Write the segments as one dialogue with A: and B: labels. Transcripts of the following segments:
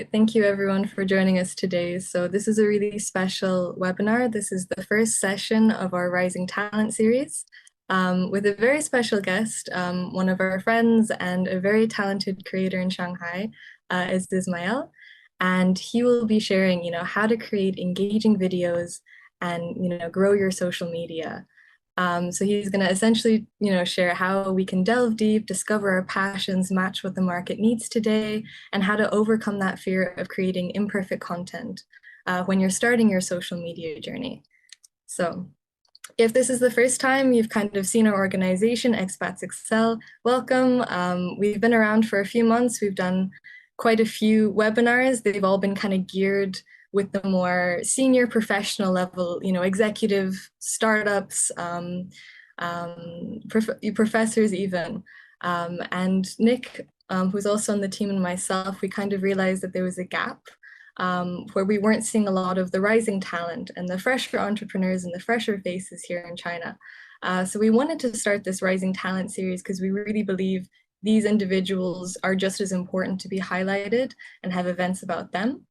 A: Thank you everyone for joining us today. So this is a really special webinar. This is the first session of our Rising Talent series with a very special guest, one of our friends and a very talented creator in Shanghai, Aziz Mlayel. And he will be sharing, how to create engaging videos and, grow your social media. So he's going to essentially, share how we can delve deep, discover our passions, match what the market needs today, and how to overcome that fear of creating imperfect content when you're starting your social media journey. So if this is the first time you've kind of seen our organization, Expats Excel, welcome. We've been around for a few months. We've done quite a few webinars. They've all been kind of geared with the more senior professional level, executive startups, professors even. And Nick, who's also on the team, and myself, we kind of realized that there was a gap where we weren't seeing a lot of the rising talent and the fresher entrepreneurs and the fresher faces here in China. So we wanted to start this Rising Talent series because we really believe these individuals are just as important to be highlighted and have events about them.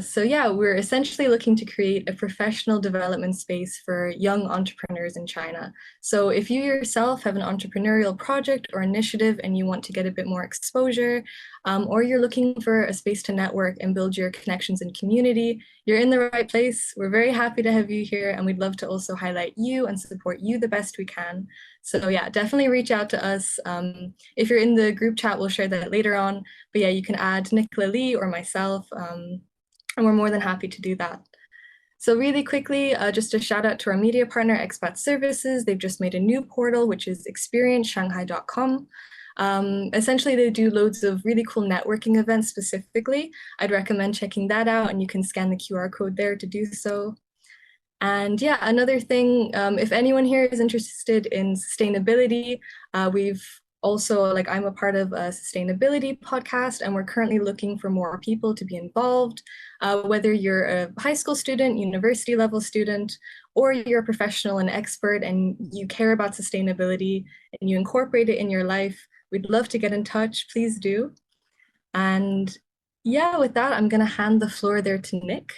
A: So yeah, we're essentially looking to create a professional development space for young entrepreneurs in China. So if you yourself have an entrepreneurial project or initiative and you want to get a bit more exposure, or you're looking for a space to network and build your connections and community, you're in the right place. We're very happy to have you here, and we'd love to also highlight you and support you the best we can. So yeah, definitely reach out to us. If you're in the group chat, we'll share that later on. But yeah, you can add Nicola Lee or myself. And we're more than happy to do that. So really quickly, just a shout out to our media partner, Expat Services. They've just made a new portal, which is experienceshanghai.com. Essentially, they do loads of really cool networking events specifically. I'd recommend checking that out, and you can scan the QR code there to do so. And yeah, another thing, if anyone here is interested in sustainability, we've also, I'm a part of a sustainability podcast, and we're currently looking for more people to be involved. Whether you're a high school student, university level student, or you're a professional and expert and you care about sustainability and you incorporate it in your life, we'd love to get in touch. Please do. And yeah, with that, I'm going to hand the floor there to Nick.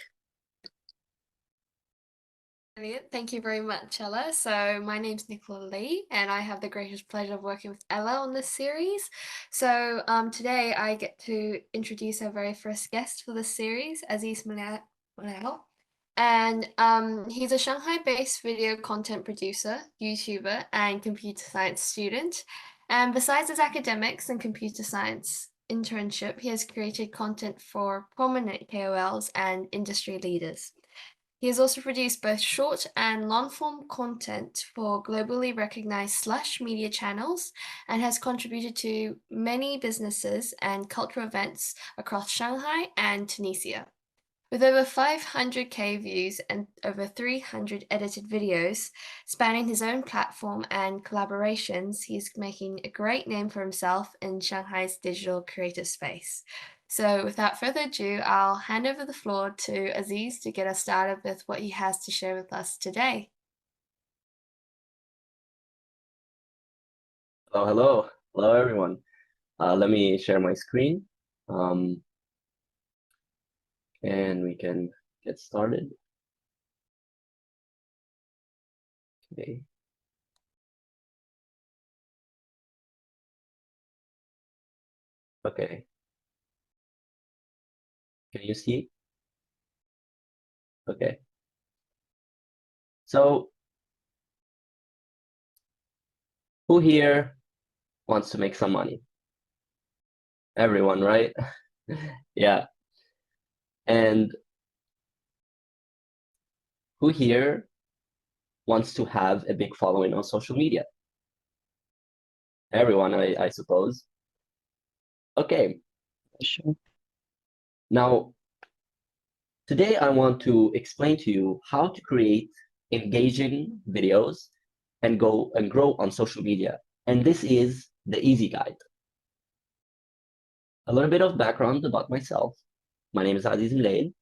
B: Brilliant. Thank you very much, Ella. So my name's Nicola Lee, and I have the greatest pleasure of working with Ella on this series. So today I get to introduce our very first guest for this series, Aziz Mlayel. And he's a Shanghai-based video content producer, YouTuber, and computer science student. And besides his academics and computer science internship, he has created content for prominent KOLs and industry leaders. He has also produced both short and long-form content for globally recognized SLUSH media channels and has contributed to many businesses and cultural events across Shanghai and Tunisia. With over 500K views and over 300 edited videos spanning his own platform and collaborations, he's making a great name for himself in Shanghai's digital creative space. So without further ado, I'll hand over the floor to Aziz to get us started with what he has to share with us today.
C: Hello, everyone. Let me share my screen, and we can get started. Okay. Okay. Can you see? Okay. So, who here wants to make some money? Everyone, right? Yeah. And who here wants to have a big following on social media? Everyone, I suppose. Okay.
D: Sure.
C: Now, today I want to explain to you how to create engaging videos and grow on social media. And this is the easy guide. A little bit of background about myself. My name is Aziz Mlayel.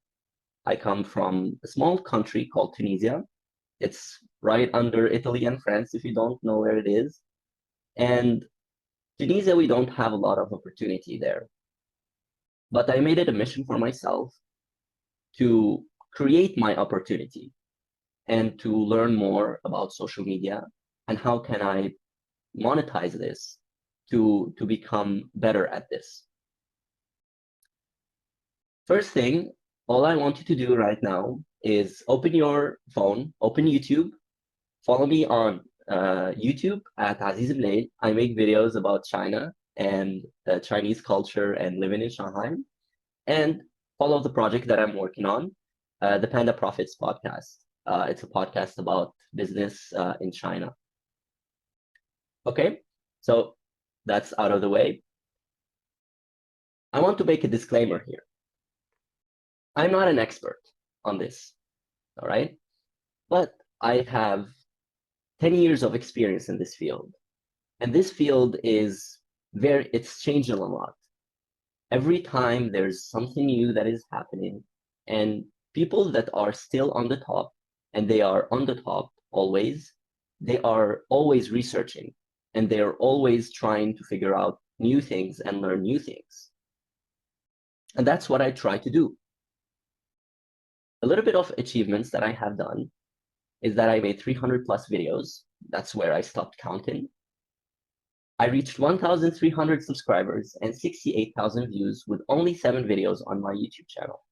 C: I come from a small country called Tunisia. It's right under Italy and France, if you don't know where it is. And Tunisia, we don't have a lot of opportunity there. but I made it a mission for myself to create my opportunity and to learn more about social media and how can I monetize this to become better at this. First thing, all I want you to do right now is open your phone, open YouTube, follow me on YouTube at Aziz Mlayel. I make videos about China and Chinese culture and living in Shanghai. And follow the project that I'm working on, the Panda Profits podcast. It's a podcast about business in China. Okay, so that's out of the way. I want to make a disclaimer here. I'm not an expert on this, all right? But I have 10 years of experience in this field. And this field it's changing a lot. Every time there's something new that is happening, and people that are still on the top, and they are on the top always, they are always researching, and they are always trying to figure out new things and learn new things. And that's what I try to do. A little bit of achievements that I have done is that I made 300 plus videos. That's where I stopped counting. I reached 1,300 subscribers and 68,000 views with only 7 videos on my YouTube channel.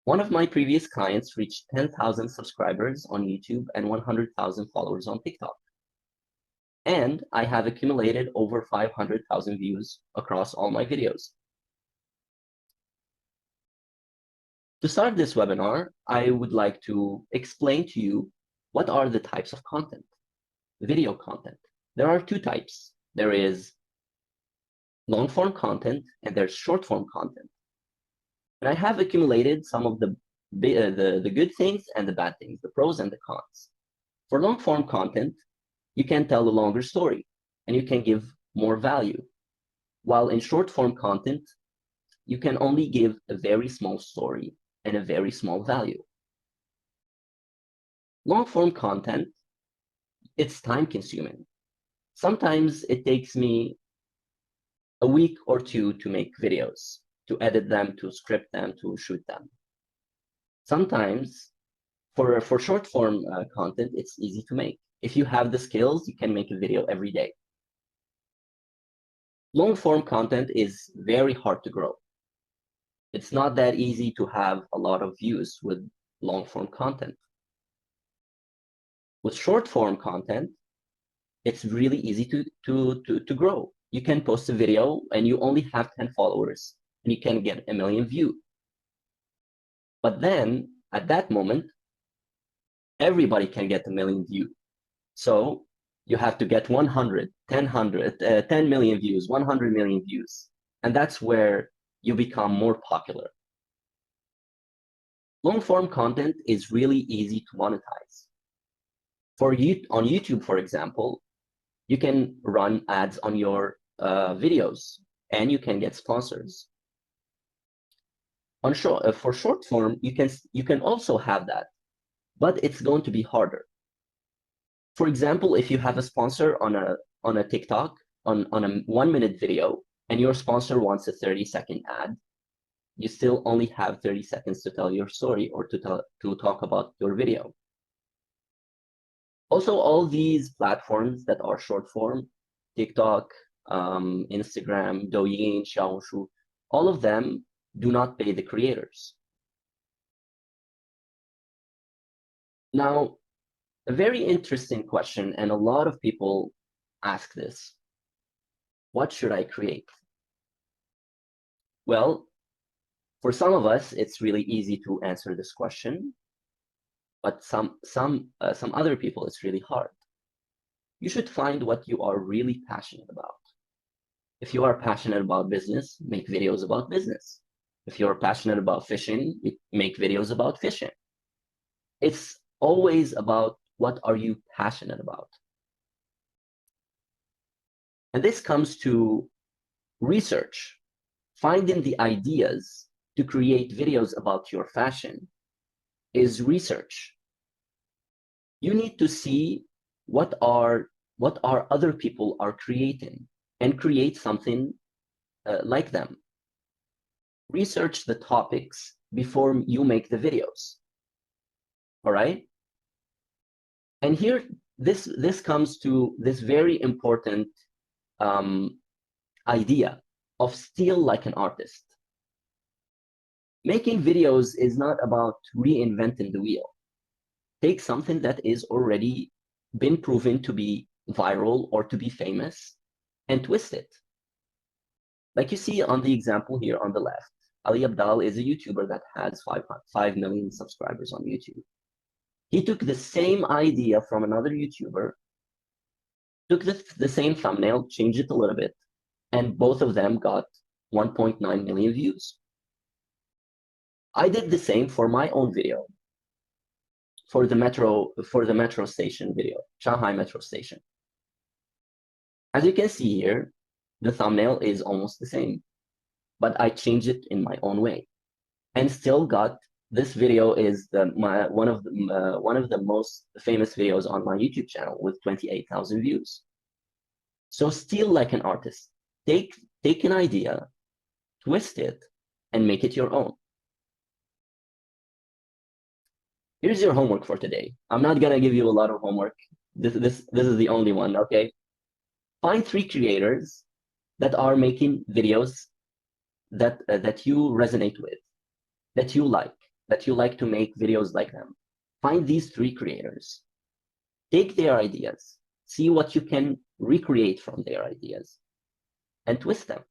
C: One of my previous clients reached 10,000 subscribers on YouTube and 100,000 followers on TikTok. And I have accumulated over 500,000 views across all my videos. To start this webinar, I would like to explain to you what are the types of content, video content. There are 2 types. There is long-form content and there's short-form content. And I have accumulated some of the good things and the bad things, the pros and the cons. For long-form content, you can tell a longer story and you can give more value. While in short-form content, you can only give a very small story and a very small value. Long-form content, it's time-consuming. Sometimes it takes me a week or 2 to make videos, to edit them, to script them, to shoot them. Sometimes for short-form content, it's easy to make. If you have the skills, you can make a video every day. Long-form content is very hard to grow. It's not that easy to have a lot of views with long-form content. With short-form content, it's really easy to grow. You can post a video and you only have 10 followers and you can get 1 million views. But then at that moment, everybody can get 1 million views. So you have to get 100, 10 million views, 100 million views. And that's where you become more popular. Long-form content is really easy to monetize. On YouTube, for example, you can run ads on your videos and you can get sponsors. For short form, you can also have that, but it's going to be harder. For example, if you have a sponsor on a TikTok on a 1-minute video and your sponsor wants a 30-second ad, you still only have 30 seconds to tell your story or to talk about your video. Also, all these platforms that are short form, TikTok, Instagram, Douyin, Xiaohongshu, all of them do not pay the creators. Now, a very interesting question, and a lot of people ask this. What should I create? Well, for some of us, it's really easy to answer this question, but some other people, it's really hard. You should find what you are really passionate about. If you are passionate about business, make videos about business. If you're passionate about fishing, make videos about fishing. It's always about what are you passionate about. And this comes to research, finding the ideas to create videos about your fashion is research. You need to see what other people are creating and create something like them. research the topics before you make the videos. All right? And here, this comes to this very important idea of still like an artist. Making videos is not about reinventing the wheel. Take something that is already been proven to be viral or to be famous and twist it. Like you see on the example here on the left, Ali Abdal is a YouTuber that has 5 million subscribers on YouTube. He took the same idea from another YouTuber, took the same thumbnail, changed it a little bit, and both of them got 1.9 million views. I did the same for my own video, for the metro station video, Shanghai metro station. As you can see here, the thumbnail is almost the same, but I changed it in my own way, and still got. This video is one of the most famous videos on my YouTube channel with 28,000 views. So still like an artist, take an idea, twist it, and make it your own. Here's your homework for today. I'm not gonna give you a lot of homework. This is the only one, okay? Find 3 creators that are making videos that you resonate with, that you like to make videos like them. Find these 3 creators. Take their ideas, see what you can recreate from their ideas, and twist them.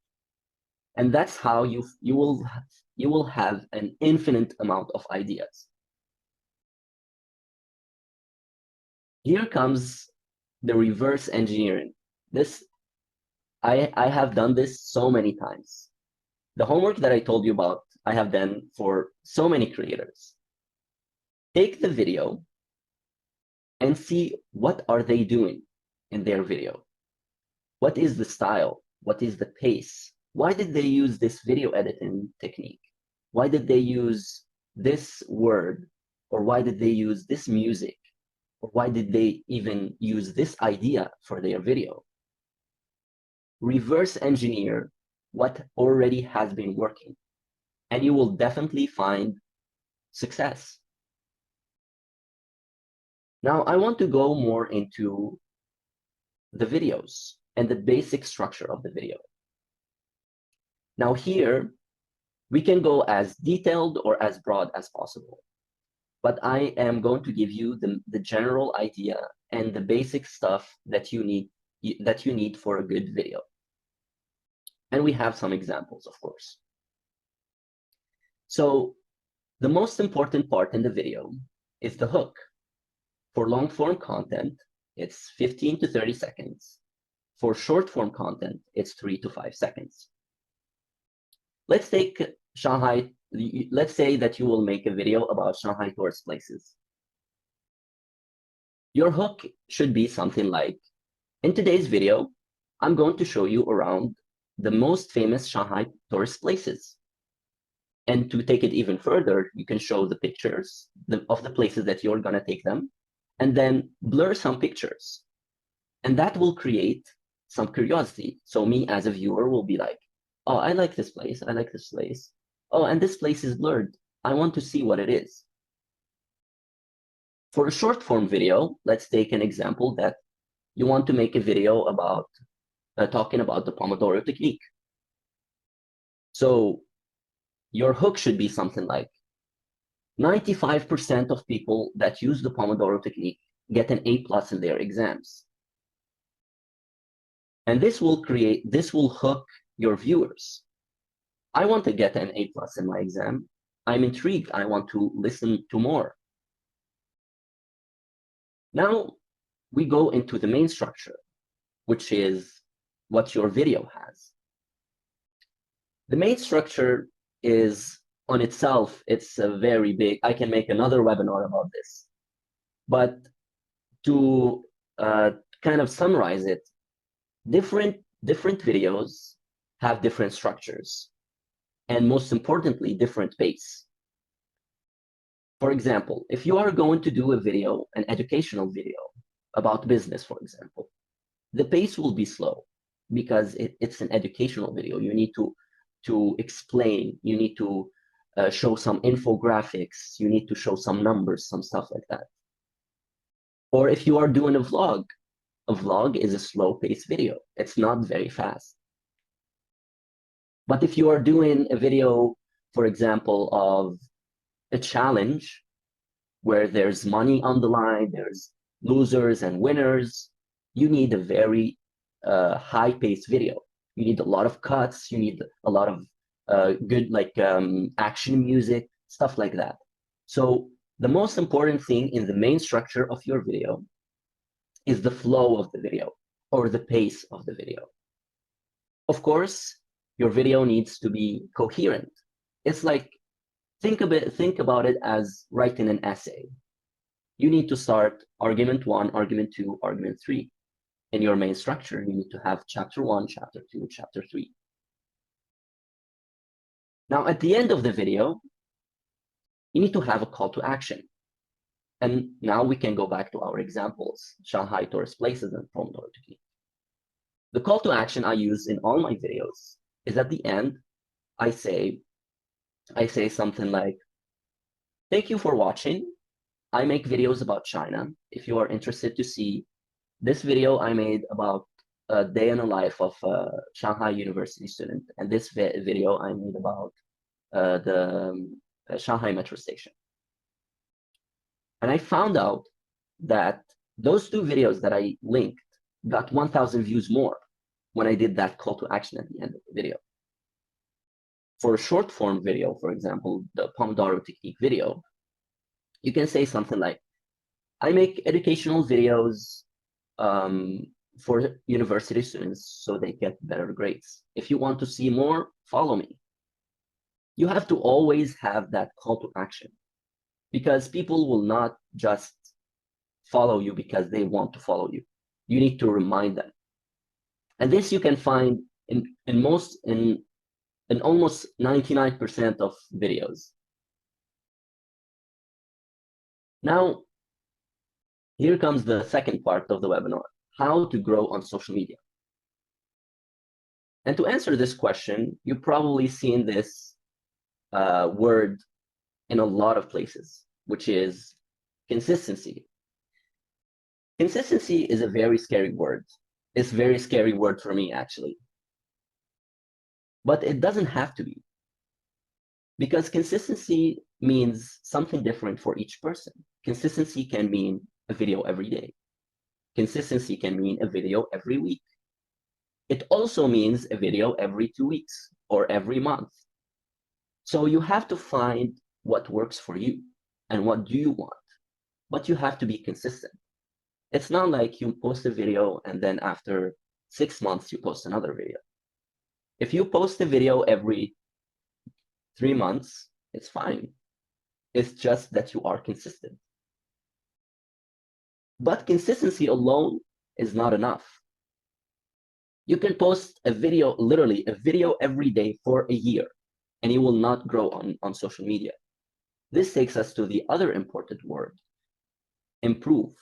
C: And that's how you will have an infinite amount of ideas. Here comes the reverse engineering. I have done this so many times. The homework that I told you about, I have done for so many creators. Take the video and see what are they doing in their video. What is the style? What is the pace? Why did they use this video editing technique? Why did they use this word? Or why did they use this music? Or why did they even use this idea for their video? Reverse engineer what already has been working, and you will definitely find success. Now, I want to go more into the videos and the basic structure of the video. Now here, we can go as detailed or as broad as possible, but I am going to give you the general idea and the basic stuff that you need for a good video. And we have some examples, of course. So the most important part in the video is the hook. For long form content, it's 15 to 30 seconds. For short form content, it's 3 to 5 seconds. Let's take Shanghai. Let's say that you will make a video about Shanghai tourist places. Your hook should be something like, in today's video, I'm going to show you around the most famous Shanghai tourist places. And to take it even further, you can show the pictures of the places that you're going to take them, and then blur some pictures. And that will create some curiosity. So me as a viewer will be like, oh, I like this place. I like this place. Oh, and this place is blurred. I want to see what it is. For a short form video, let's take an example that you want to make a video about talking about the Pomodoro technique. So your hook should be something like 95% of people that use the Pomodoro technique get an A+ in their exams. And this will hook your viewers. I want to get an A+ in my exam. I'm intrigued. I want to listen to more. Now we go into the main structure, which is what your video has. The main structure is on itself, it's a very big, I can make another webinar about this. But to kind of summarize it, different videos have different structures, and most importantly, different pace. For example, if you are going to do a video, an educational video about business, for example, the pace will be slow because it's an educational video. You need to explain, you need to show some infographics, you need to show some numbers, some stuff like that. Or if you are doing a vlog is a slow-paced video. It's not very fast. But if you are doing a video, for example, of a challenge where there's money on the line, there's losers and winners, you need a very high-paced video. You need a lot of cuts, you need a lot of good action music, stuff like that. So the most important thing in the main structure of your video is the flow of the video or the pace of the video. Of course, your video needs to be coherent. It's like, think about it as writing an essay. You need to start argument 1, argument 2, argument 3. In your main structure, you need to have chapter 1, chapter 2, chapter 3. Now, at the end of the video, you need to have a call to action. And now we can go back to our examples, Shanghai tourist places and Pomodoro technique. The call to action I use in all my videos is at the end, I say something like, thank you for watching. I make videos about China. If you are interested to see this video I made about a day in the life of a Shanghai University student, and this video I made about the Shanghai metro station. And I found out that those 2 videos that I linked got 1,000 views more when I did that call to action at the end of the video. For a short form video, for example, the Pomodoro technique video, you can say something like, I make educational videos for university students so they get better grades. If you want to see more, follow me. You have to always have that call to action, because people will not just follow you because they want to follow you. You need to remind them. And this you can find in almost 99% of videos. Now, here comes the second part of the webinar, how to grow on social media. And to answer this question, you've probably seen this word in a lot of places, which is consistency. Consistency is a very scary word. It's a very scary word for me, actually. But it doesn't have to be, because consistency means something different for each person. Consistency can mean a video every day. Consistency can mean a video every week. It also means a video every 2 weeks or every month. So you have to find what works for you and what do you want, but you have to be consistent. It's not like you post a video and then after 6 months you post another video. If you post a video every 3 months, it's fine. It's just that you are consistent. But consistency alone is not enough. You can post a video, literally a video every day for a year, and you will not grow on social media. This takes us to the other important word, improve.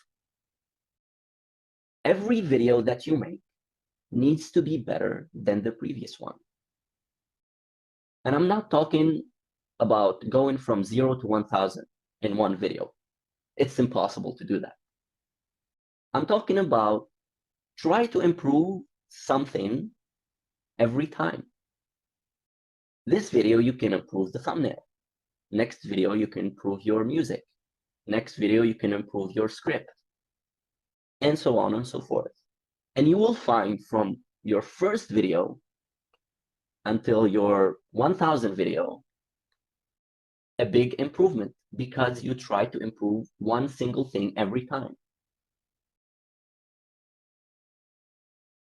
C: Every video that you make needs to be better than the previous one. And I'm not talking about going from 0 to 1,000 in one video. It's impossible to do that. I'm talking about try to improve something every time. This video, you can improve the thumbnail. Next video, you can improve your music. Next video, you can improve your script, and so on and so forth. And you will find from your first video until your 1,000 video, a big improvement, because you try to improve one single thing every time.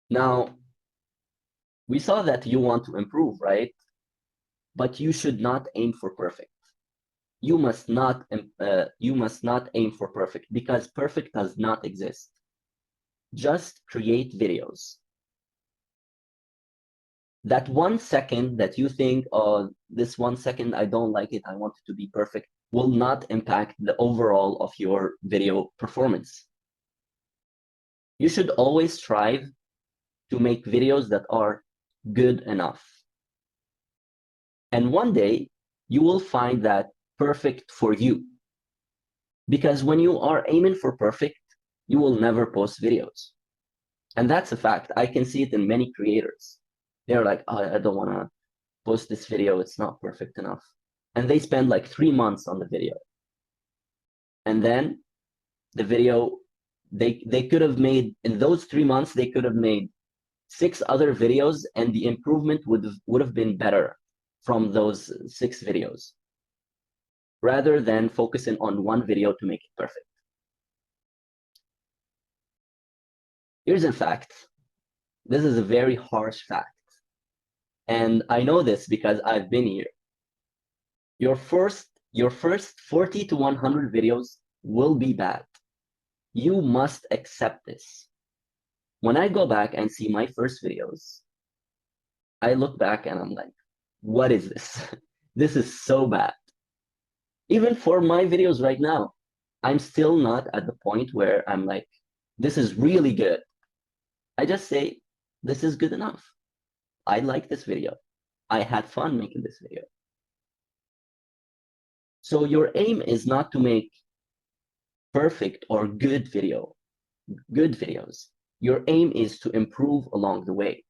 C: Now, we saw that you want to improve, right? But you should not aim for perfect. You must not aim for perfect, because perfect does not exist. Just create videos. That 1 second that you think, oh, this 1 second, I don't like it, I want it to be perfect, will not impact the overall of your video performance. You should always strive to make videos that are good enough. And one day you will find that perfect for you. Because when you are aiming for perfect, you will never post videos. And that's a fact. I can see it in many creators. They're like, oh, I don't want to post this video. It's not perfect enough. And they spend like 3 months on the video. And then the video, they could have made, in those 3 months, they could have made 6 other videos, and the improvement would have been better from those 6 videos, rather than focusing on one video to make it perfect. Here's a fact. This is a very harsh fact. And I know this because I've been here. Your first 40 to 100 videos will be bad. You must accept this. When I go back and see my first videos, I look back and I'm like, what is this? This is so bad. Even for my videos right now, I'm still not at the point where I'm like, this is really good. I just say, this is good enough. I like this video. I had fun making this video. So your aim is not to make perfect or good videos. Your aim is to improve along the way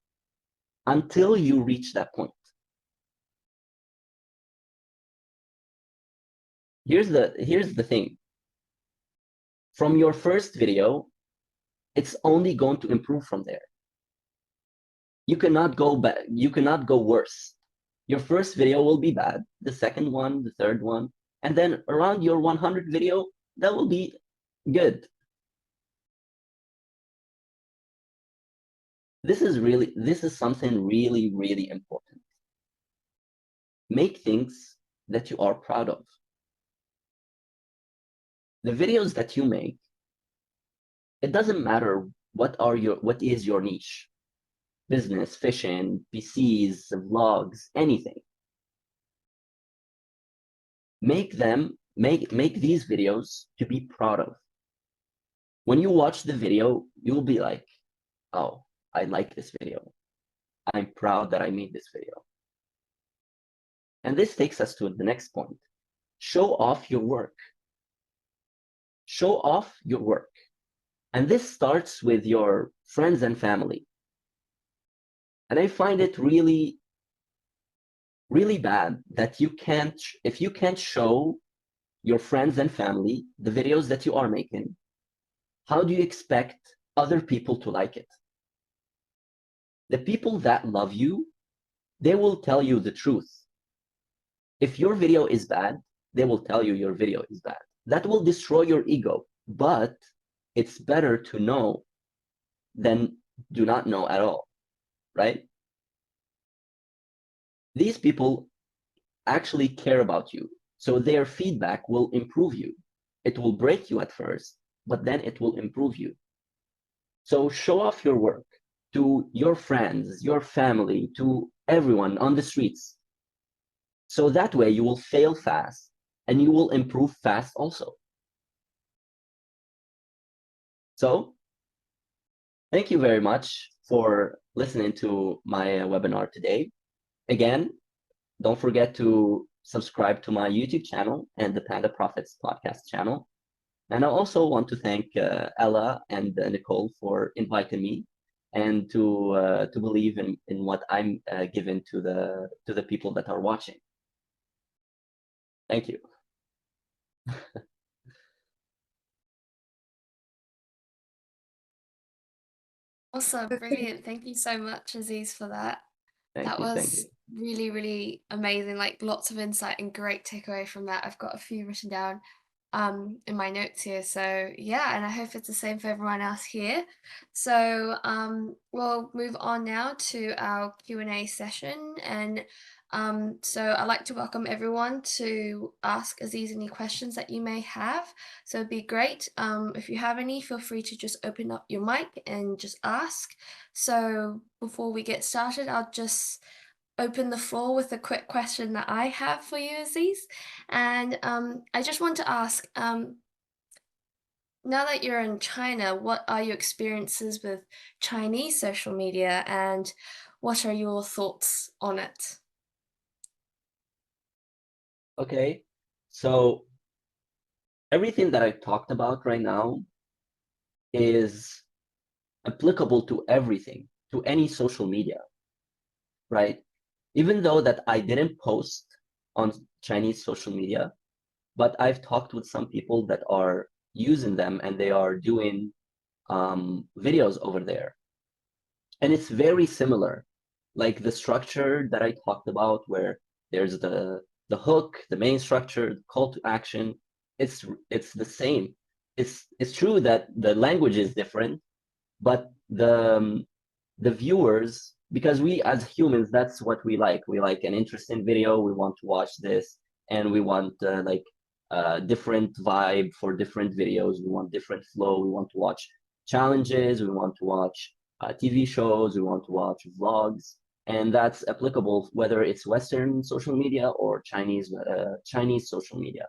C: until you reach that point. Here's the thing. From your first video, it's only going to improve from there. You cannot go back, you cannot go worse. Your first video will be bad, the second one, the third one, and then around your 100 video, that will be good. This is something really, really important. Make things that you are proud of. The videos that you make, it doesn't matter what is your niche. Business, fishing, PCs, vlogs, anything. Make these videos to be proud of. When you watch the video, you'll be like, oh, I like this video. I'm proud that I made this video. And this takes us to the next point. Show off your work. Show off your work. And this starts with your friends and family. And I find it really, really bad that if you can't show your friends and family the videos that you are making, how do you expect other people to like it? The people that love you, they will tell you the truth. If your video is bad, they will tell you your video is bad. That will destroy your ego, but it's better to know than do not know at all, right? These people actually care about you, so their feedback will improve you. It will break you at first, but then it will improve you. So show off your work to your friends, your family, to everyone on the streets. So that way you will fail fast and you will improve fast also. So thank you very much for listening to my webinar today. Again, don't forget to subscribe to my YouTube channel and the Panda Profits podcast channel. And I also want to thank Ella and Nicole for inviting me and to believe in what I'm giving to the people that are watching. Thank you.
B: Awesome, brilliant. Thank you so much, Aziz, for that. That
C: Thank you.
B: was really, really amazing. Like lots of insight and great takeaway from that. I've got a few written down in my notes here. So yeah, and I hope it's the same for everyone else here. So we'll move on now to our Q&A session. And so I'd like to welcome everyone to ask Aziz any questions that you may have. So it'd be great. If you have any, feel free to just open up your mic and just ask. So before we get started, I'll just open the floor with a quick question that I have for you, Aziz. And I just want to ask, now that you're in China, what are your experiences with Chinese social media and what are your thoughts on it?
C: Okay, so everything that I talked about right now is applicable to everything, to any social media, right? Even though that I didn't post on Chinese social media, but I've talked with some people that are using them and they are doing videos over there. And it's very similar, like the structure that I talked about, where there's the hook, the main structure, the call to action. It's the same. It's true that the language is different, but the viewers, because we as humans, that's what we like. We like an interesting video. We want to watch this, and we want different vibe for different videos. We want different flow. We want to watch challenges. We want to watch TV shows. We want to watch vlogs, and that's applicable whether it's Western social media or Chinese social media.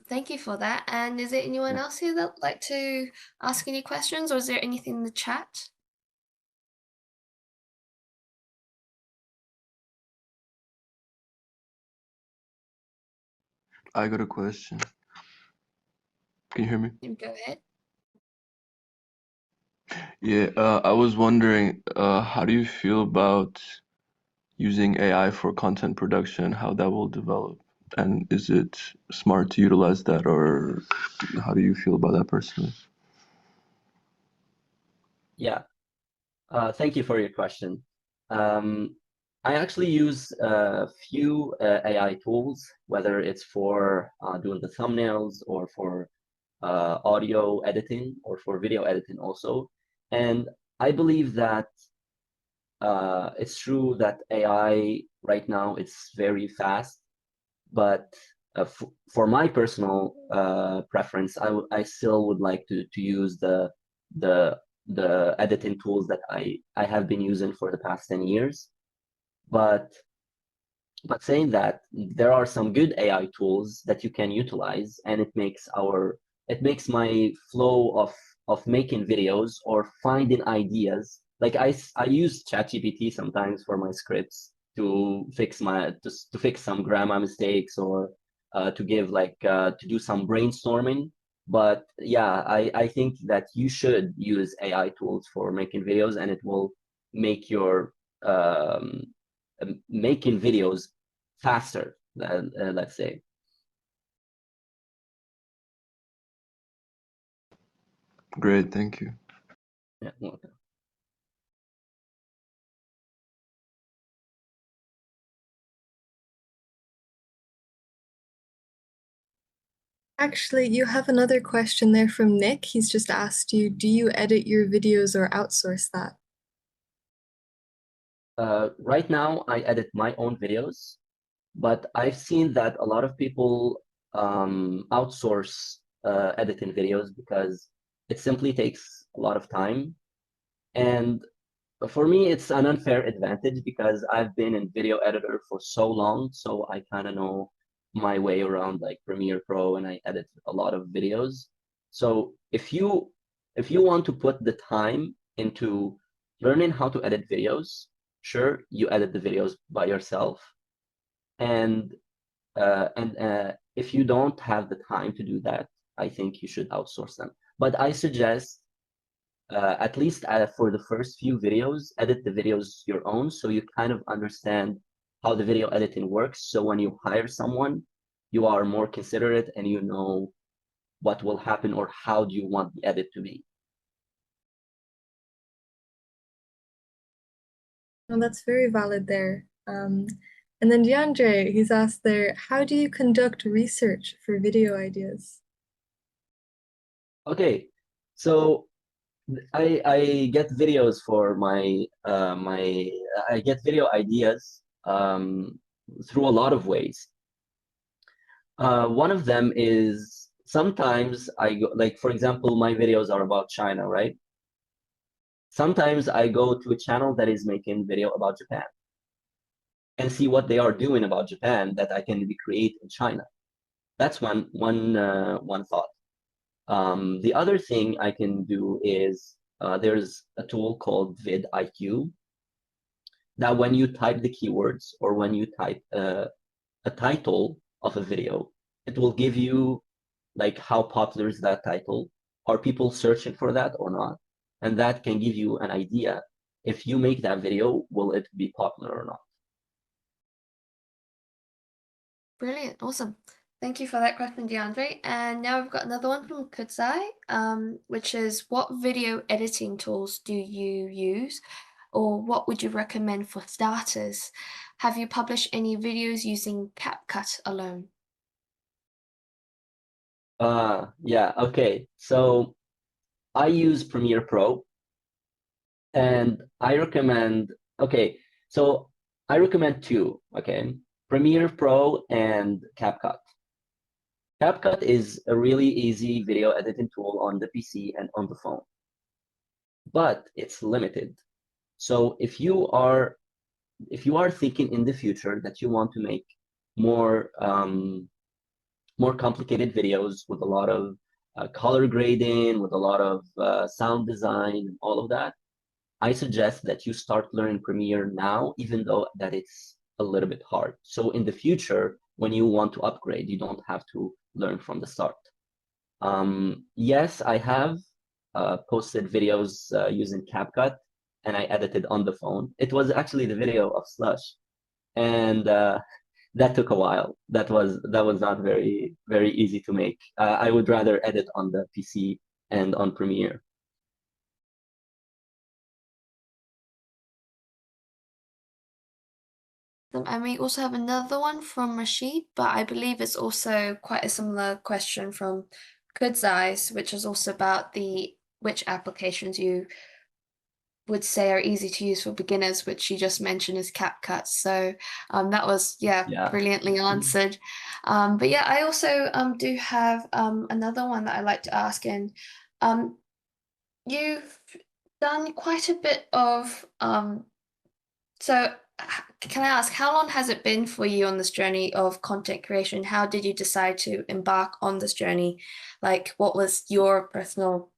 B: Thank you for that. And is there anyone
C: Yeah.
B: else here that would like to ask any questions, or is there anything in the chat?
D: I got a question. Can you hear me?
B: Go ahead.
D: Yeah, I was wondering, how do you feel about using AI for content production, how that will develop? And is it smart to utilize that, or how do you feel about that personally?
C: Yeah. Thank you for your question. I actually use a few AI tools, whether it's for doing the thumbnails or for audio editing or for video editing also. And I believe that it's true that AI right now it's very fast, but for my personal preference, I still would like to use the the editing tools that I have been using for the past 10 years. But saying that, there are some good AI tools that you can utilize, and it makes my flow of making videos or finding ideas. Like I use ChatGPT sometimes for my scripts to fix some grammar mistakes or to do some brainstorming. But yeah, I think that you should use AI tools for making videos, and it will make your um, making videos faster, let's say.
D: Great, thank you.
C: Yeah, well,
A: Actually, you have another question there from Nick. He's just asked you, do you edit your videos or outsource that?
C: right now, I edit my own videos, but I've seen that a lot of people outsource editing videos because it simply takes a lot of time. And for me, it's an unfair advantage because I've been in video editor for so long, so I kind of know my way around like Premiere Pro, and I edit a lot of videos. So if you want to put the time into learning how to edit videos, sure, you edit the videos by yourself. And if you don't have the time to do that, I think you should outsource them. But I suggest at least for the first few videos, edit the videos your own so you kind of understand how the video editing works. So when you hire someone, you are more considerate and you know what will happen or how do you want the edit to be.
A: Well, that's very valid there. And then DeAndre, he's asked there, how do you conduct research for video ideas?
C: Okay, so I get videos for I get video ideas through a lot of ways. One of them is sometimes I go, like for example, my videos are about China, right? Sometimes I go to a channel that is making video about Japan and see what they are doing about Japan that I can recreate in China. That's one thought. The other thing I can do is there's a tool called vidIQ that when you type the keywords or when you type a title of a video, it will give you like how popular is that title? Are people searching for that or not? And that can give you an idea. If you make that video, will it be popular or not?
B: Brilliant, awesome. Thank you for that question, DeAndre. And now we've got another one from Kudzai, which is, what video editing tools do you use, or what would you recommend for starters? Have you published any videos using CapCut alone?
C: Yeah, okay. So I use Premiere Pro, and I recommend, okay, so I recommend two, okay? Premiere Pro and CapCut. CapCut is a really easy video editing tool on the PC and on the phone, but it's limited. So if you are thinking in the future that you want to make more more complicated videos with a lot of color grading, with a lot of sound design, all of that, I suggest that you start learning Premiere now, even though that it's a little bit hard. So in the future, when you want to upgrade, you don't have to learn from the start. Yes, I have posted videos using CapCut, and I edited on the phone. It was actually the video of SLUSH, and that took a while. That was not very easy to make. I would rather edit on the PC and on Premiere.
B: And we also have another one from Rashid, but I believe it's also quite a similar question from Kudzai, which is also about which applications you would say are easy to use for beginners, which you just mentioned is CapCut. So that was,
C: Yeah.
B: brilliantly answered. But yeah, I also do have another one that I like to ask. And you've done quite a bit of so can I ask, how long has it been for you on this journey of content creation? How did you decide to embark on this journey? Like, what was your personal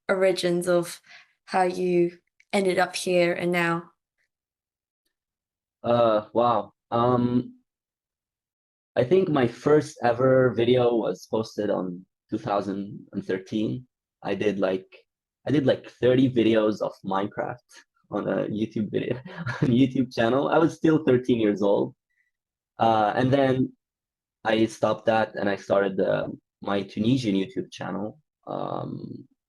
B: origins of how you ended up here and now?
C: Wow. I think my first ever video was posted on 2013. I did like 30 videos of Minecraft on a YouTube video on YouTube channel. I was still 13 years old. And then I stopped that and I started my Tunisian YouTube channel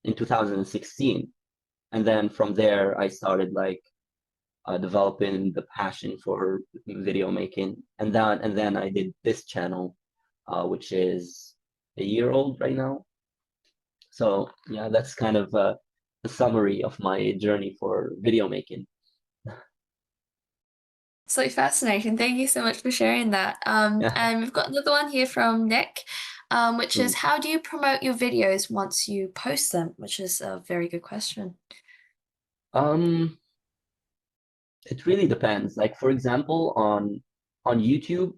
C: in 2016. And then from there, I started like developing the passion for video making, and then I did this channel, which is a year old right now. So yeah, that's kind of a summary of my journey for video making.
B: So fascinating. Thank you so much for sharing that.
C: Yeah.
B: And we've got another one here from Nick, which is, how do you promote your videos once you post them? Which is a very good question.
C: It really depends. Like for example, on YouTube,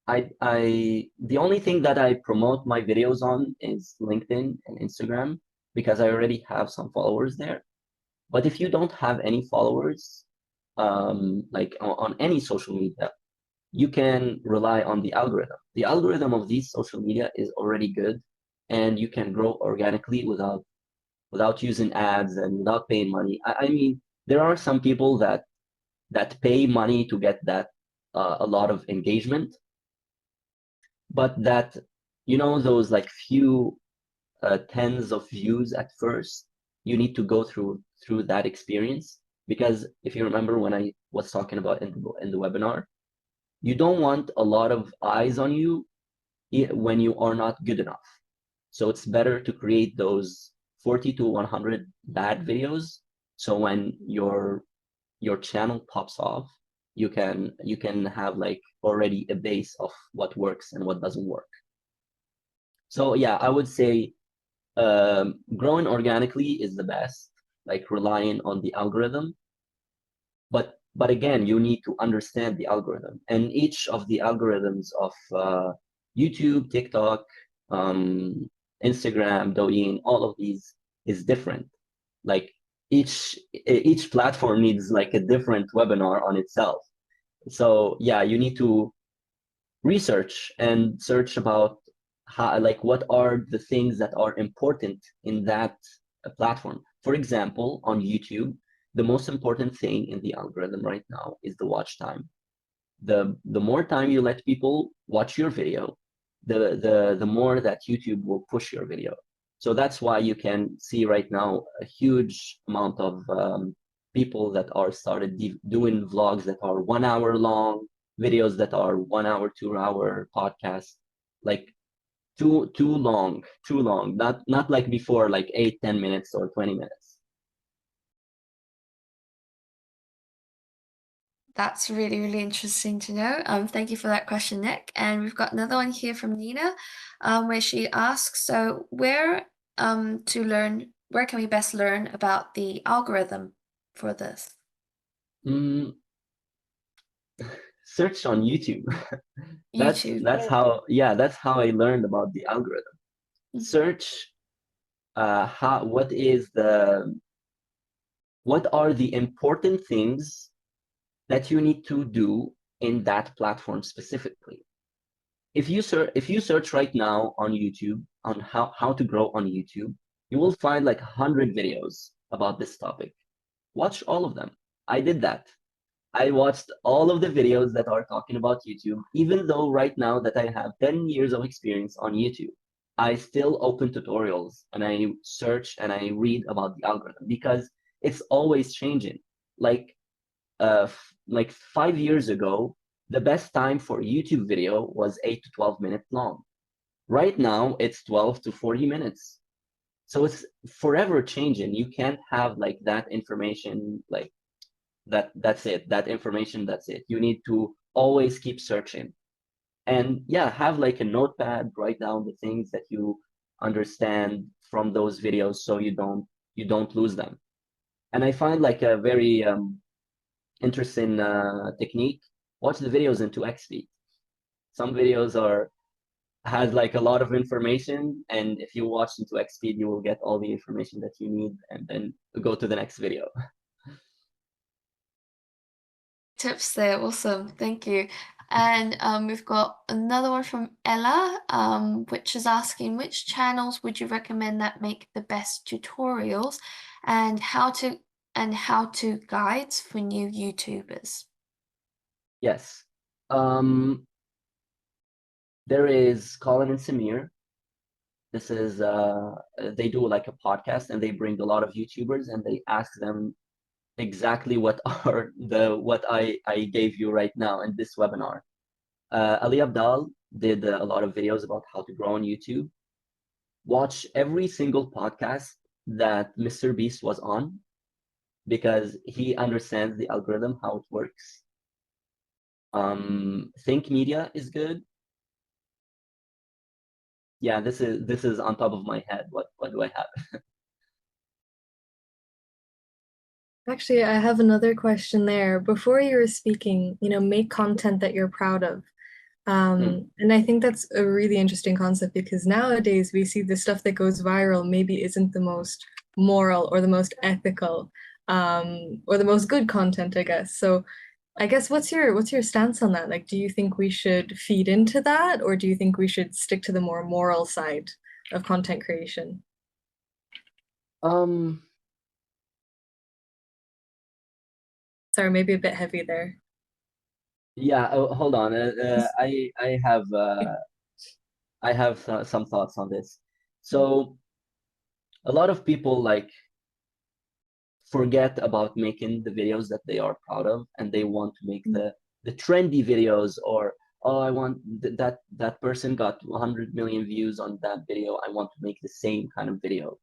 C: the only thing that I promote my videos on is LinkedIn and Instagram, because I already have some followers there. But if you don't have any followers, like on any social media, you can rely on the algorithm. The algorithm of these social media is already good, and you can grow organically without using ads and without paying money. I mean, there are some people that pay money to get that a lot of engagement, but that, you know, those like few tens of views at first, you need to go through that experience. Because if you remember when I was talking about in the webinar, you don't want a lot of eyes on you when you are not good enough. So it's better to create those 40 to 100 bad videos, so when your channel pops off, you can have like already a base of what works and what doesn't work. So yeah, I would say growing organically is the best, like relying on the algorithm. But again, you need to understand the algorithm, and each of the algorithms of YouTube, TikTok, Instagram, Douyin, all of these is different. Like each platform needs like a different webinar on itself. So yeah, you need to research and search about how, like, what are the things that are important in that platform. For example, on YouTube, the most important thing in the algorithm right now is the watch time. The more time you let people watch your video, the more that YouTube will push your video. So that's why you can see right now a huge amount of people that are started doing vlogs that are 1 hour long, videos that are 1 hour, 2 hour podcasts, like too long, not like before, like 8, 10 minutes or 20 minutes.
B: That's really, really interesting to know. Thank you for that question, Nick. And we've got another one here from Nina, where she asks, so where can we best learn about the algorithm for this?
C: Search on YouTube.
B: YouTube.
C: That's how, yeah, that's how I learned about the algorithm. Search what are the important things that you need to do in that platform specifically. If you search right now on YouTube on how to grow on YouTube, you will find like 100 videos about this topic. Watch all of them. I did that. I watched all of the videos that are talking about YouTube, even though right now that I have 10 years of experience on YouTube. I still open tutorials and I search and I read about the algorithm because it's always changing. Like 5 years ago, the best time for a YouTube video was 8 to 12 minutes long. Right now, it's 12 to 40 minutes. So it's forever changing. You can't have like that information, like that's it. That information, that's it. You need to always keep searching. And yeah, have like a notepad, write down the things that you understand from those videos so you don't lose them. And I find like a very interesting technique. Watch the videos in 2x speed. Some videos has like a lot of information, and if you watch in 2x speed, you will get all the information that you need, and then go to the next video.
B: Tips there, awesome, thank you. And we've got another one from Ella, which is asking, which channels would you recommend that make the best tutorials and how to guides for new YouTubers?
C: Yes. There is Colin and Samir. This is they do like a podcast and they bring a lot of YouTubers and they ask them exactly what are what I gave you right now in this webinar. Ali Abdal did a lot of videos about how to grow on YouTube. Watch every single podcast that Mr. Beast was on because he understands the algorithm, how it works. Think Media is good. Yeah, this is on top of my head. What do I have?
A: Actually, I have another question there. Before you were speaking, make content that you're proud of. And I think that's a really interesting concept because nowadays we see the stuff that goes viral maybe isn't the most moral or the most ethical, or the most good content, I guess. So I guess what's your stance on that? Like, do you think we should feed into that, or do you think we should stick to the more moral side of content creation? Sorry, maybe a bit heavy there.
C: Yeah, hold on. I have some thoughts on this. So a lot of people like forget about making the videos that they are proud of, and they want to make the trendy videos, or oh, I want that person got 100 million views on that video. I want to make the same kind of video.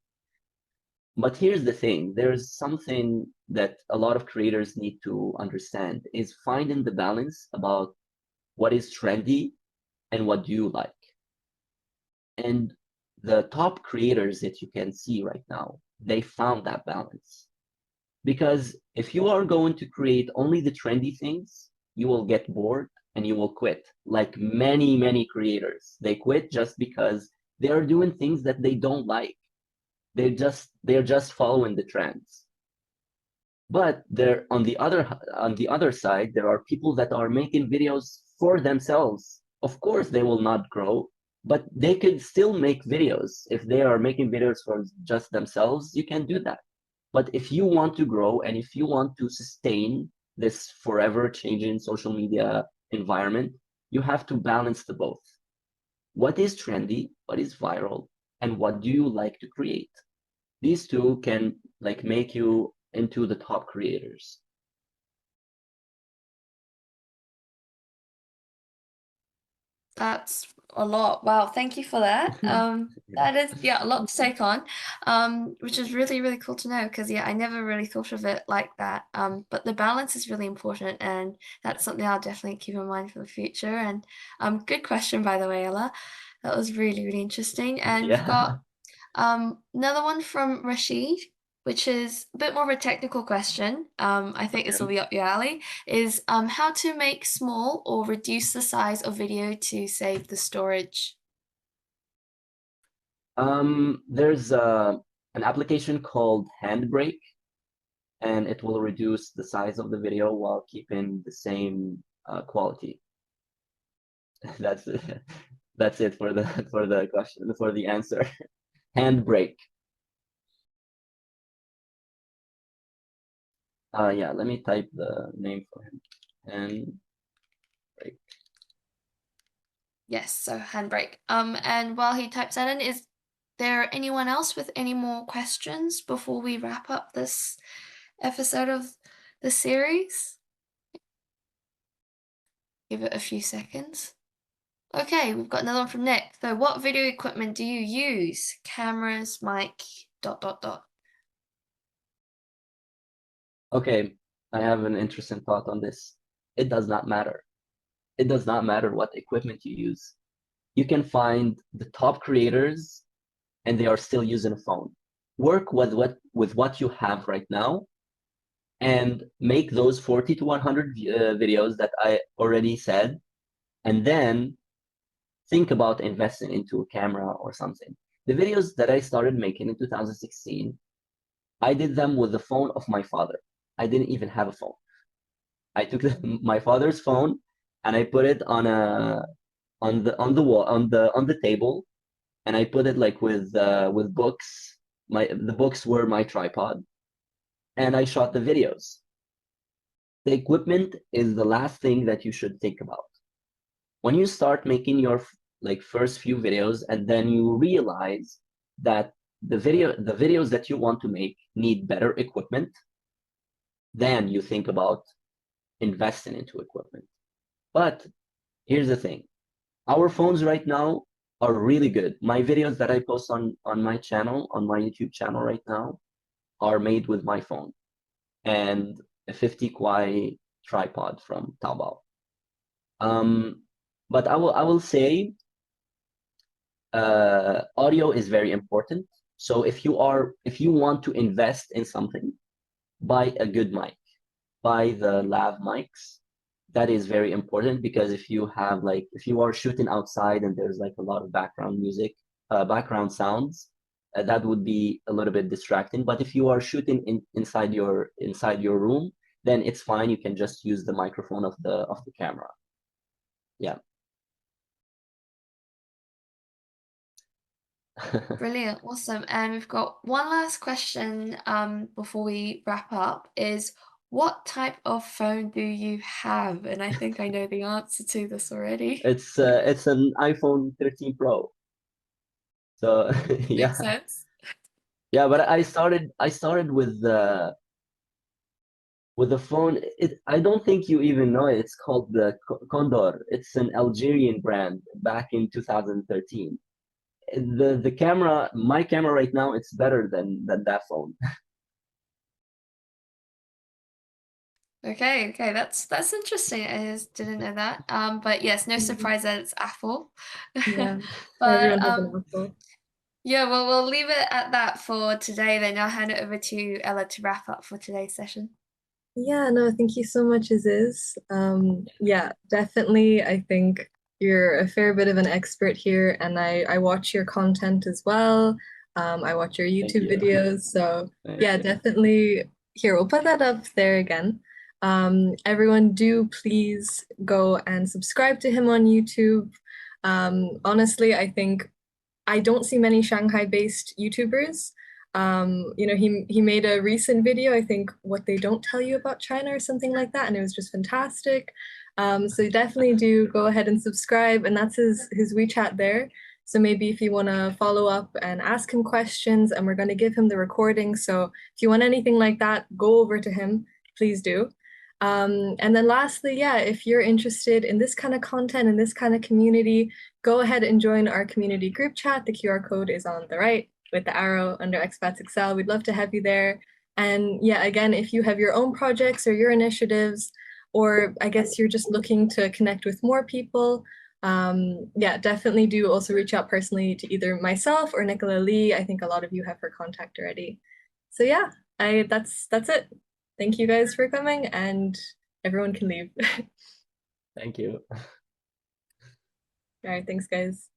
C: But here's the thing, there's something that a lot of creators need to understand is finding the balance about what is trendy and what do you like. And the top creators that you can see right now, they found that balance. Because if you are going to create only the trendy things, you will get bored and you will quit. Like many creators, they quit just because they are doing things that they don't like. They're just following the trends. But there, on the other side, there are people that are making videos for themselves. Of course, they will not grow, but they could still make videos. If they are making videos for just themselves, you can do that. But if you want to grow and if you want to sustain this forever changing social media environment, you have to balance the both. What is trendy, what is viral, and what do you like to create? These two can like make you into the top creators.
B: That's a lot. Wow, thank you for that. That is, yeah, a lot to take on, which is really, really cool to know because, yeah, I never really thought of it like that. But the balance is really important, and that's something I'll definitely keep in mind for the future. And good question, by the way, Ella. That was really, really interesting. And we've got another one from Rashid, which is a bit more of a technical question. I think this will be up your alley, is how to make small or reduce the size of video to save the storage.
C: There's an application called Handbrake, and it will reduce the size of the video while keeping the same quality. That's it. That's it for the question, for the answer. Handbrake. Yeah, let me type the name for him. Handbrake.
B: Yes, so Handbrake. And while he types that in, is there anyone else with any more questions before we wrap up this episode of the series? Give it a few seconds. Okay, we've got another one from Nick. So what video equipment do you use? Cameras, mic, ...
C: Okay, I have an interesting thought on this. It does not matter. It does not matter what equipment you use. You can find the top creators and they are still using a phone. Work with what you have right now and make those 40 to 100 videos that I already said, and then think about investing into a camera or something. The videos that I started making in 2016, I did them with the phone of my father. I didn't even have a phone. I took my father's phone and I put it on the wall on the table, and I put it like with books. The books were my tripod, and I shot the videos. The equipment is the last thing that you should think about. When you start making your like first few videos, and then you realize that the videos that you want to make need better equipment, then you think about investing into equipment. But here's the thing. Our phones right now are really good. My videos that I post on my channel, on my YouTube channel right now, are made with my phone and a 50 Kwai tripod from Taobao. But I will say audio is very important. So if you want to invest in something, buy a good mic, buy the lav mics. That is very important because if you are shooting outside and there's like a lot of background music, background sounds, that would be a little bit distracting. But if you are shooting inside your room, then it's fine. You can just use the microphone of the camera. Yeah.
B: Brilliant, awesome. And we've got one last question before we wrap up is what type of phone do you have? And I think I know the answer to this already.
C: It's an iPhone 13 Pro. So yeah.
B: Makes sense.
C: Yeah, but I started with the phone. I don't think you even know it. It's called the Condor. It's an Algerian brand back in 2013. The camera, my camera right now, it's better than that phone.
B: Okay, that's interesting. I just didn't know that. But yes, no surprise that it's Apple.
A: Yeah,
B: But
A: everyone has an Apple.
B: yeah, well, we'll leave it at that for today. Then I'll hand it over to Ella to wrap up for today's session.
A: Yeah, no, thank you so much, Aziz. Yeah, definitely. I think you're a fair bit of an expert here, and I watch your content as well. I watch your
C: Thank
A: YouTube
C: you.
A: videos. So
C: Thank
A: yeah,
C: you.
A: definitely here, we'll put that up there again. Everyone do please go and subscribe to him on YouTube. Honestly, I think I don't see many Shanghai-based YouTubers. You know, he made a recent video, I think what they don't tell you about China or something like that, and it was just fantastic. So definitely do go ahead and subscribe, and that's his WeChat there. So maybe if you want to follow up and ask him questions, and we're going to give him the recording. So if you want anything like that, go over to him, please do. And then lastly, yeah, if you're interested in this kind of content and this kind of community, go ahead and join our community group chat. The QR code is on the right with the arrow under Expats Excel. We'd love to have you there. And yeah, again, if you have your own projects or your initiatives, or I guess you're just looking to connect with more people, yeah, definitely do also reach out personally to either myself or Nicola Lee. I think a lot of you have her contact already. So yeah, that's it. Thank you guys for coming, and everyone can leave.
C: Thank you.
A: All right, thanks guys.